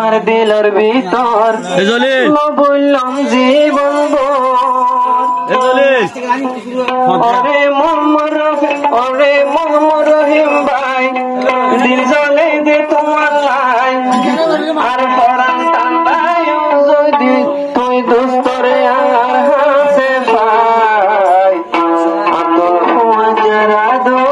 তোমার দিলের ভিতর বললাম জীবন ওরে মোহাম্মদ রহিম ভাই দিল জলে দে তোমার লাই আর পরান টান্দায় যদি তুই দুস্তরে আর হাসে ভাই আতর হুয়াজরা দো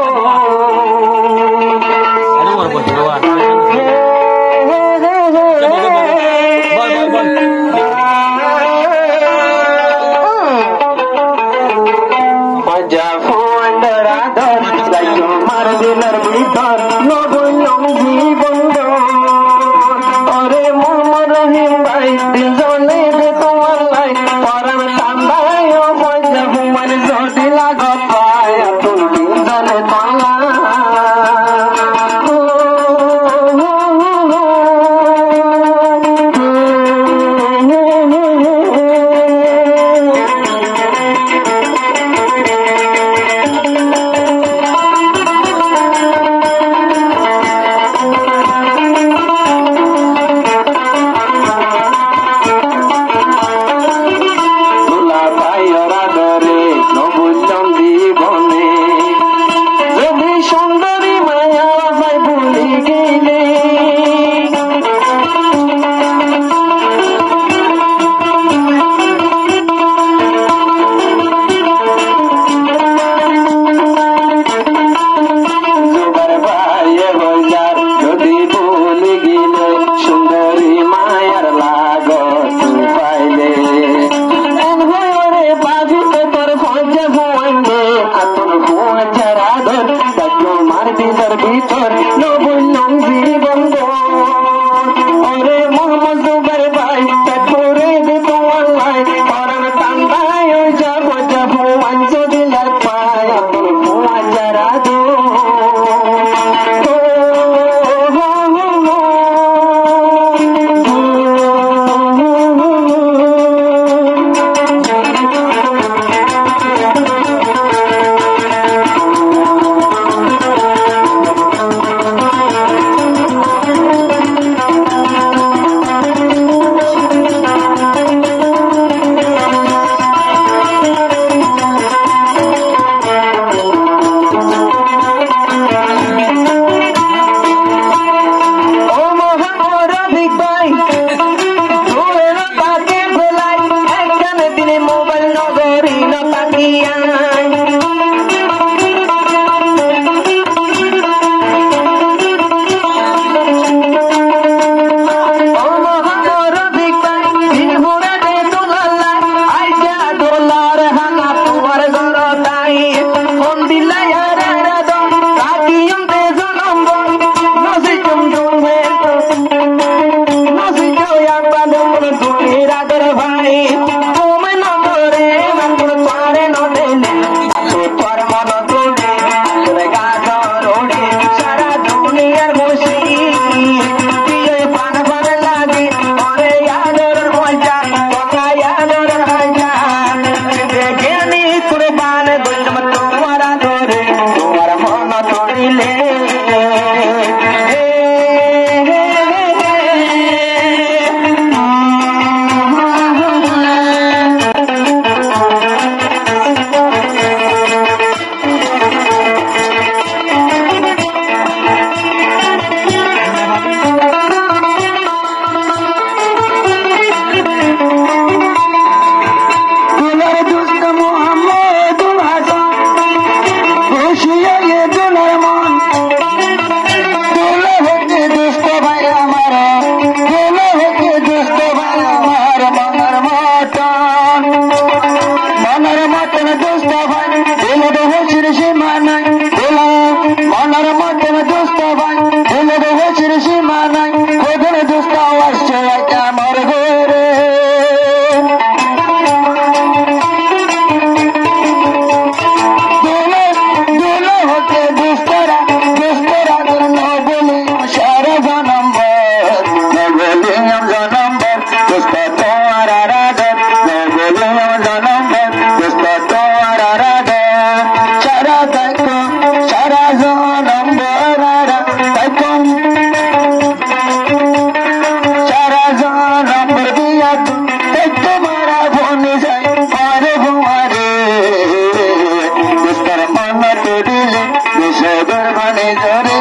তোমার দিলের ভিতর বললাম জীবন ওরে মোহাম্মদ রহিম ভাই দিল জলে দে তোমার লাই পরান টান্দায় মজা হুমার যদি লাগ পায় তুই দিল জলে তলা একটু মারা বনে যায় আরে ভুয়ারে দুষ্টার মানাতে দিলে বিষয়দের মানে জরে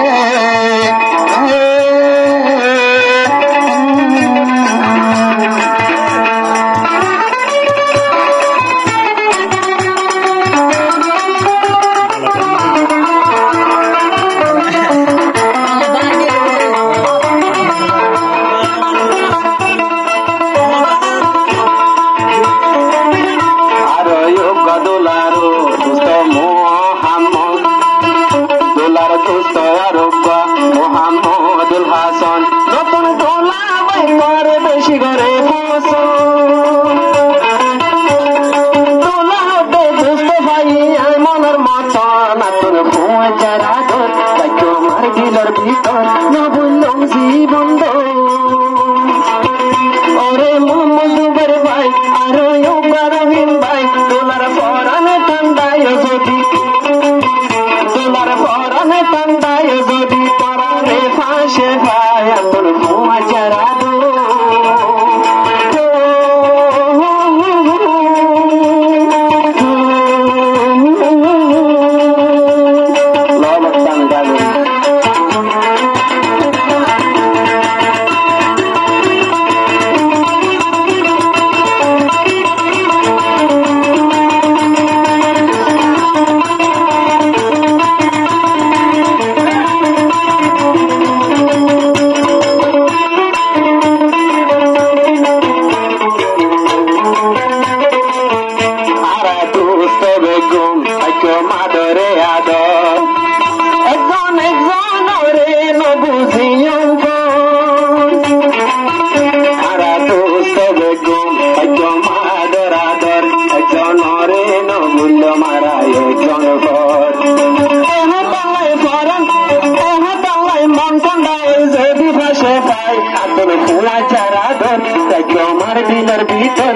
মোহাম্মদুল হাসান নতুন দোলা বাই করে বেশি করে দোলা হতে দুষ্ট ভাই মনের মতন নতুন ভুঁয়ে যারা তাই তোমার দিলের ভিতর না বললাম জীবন ওরে মোহাম্মদুবের ভাই আর রহিম ভাই দোলার পরানে ঠান্ডায় যদি দোলার পরানে ঠান্ডায় যদি পরানে ফাঁসে ভাই তোর ভুয়া যারা মাদরে আদর একজন একজন রে নবুঝিয়ন আরা দোস্ত বেগুম একজন মাদর আদর একজন রে নমূল্য মারা একজন ঘর তাল্লাই ফরন তাল্লাই মন কন্ডায় যদি ভাসে পাই আতর ফুলা চারা ধর একজন আমার দিলের ভিতর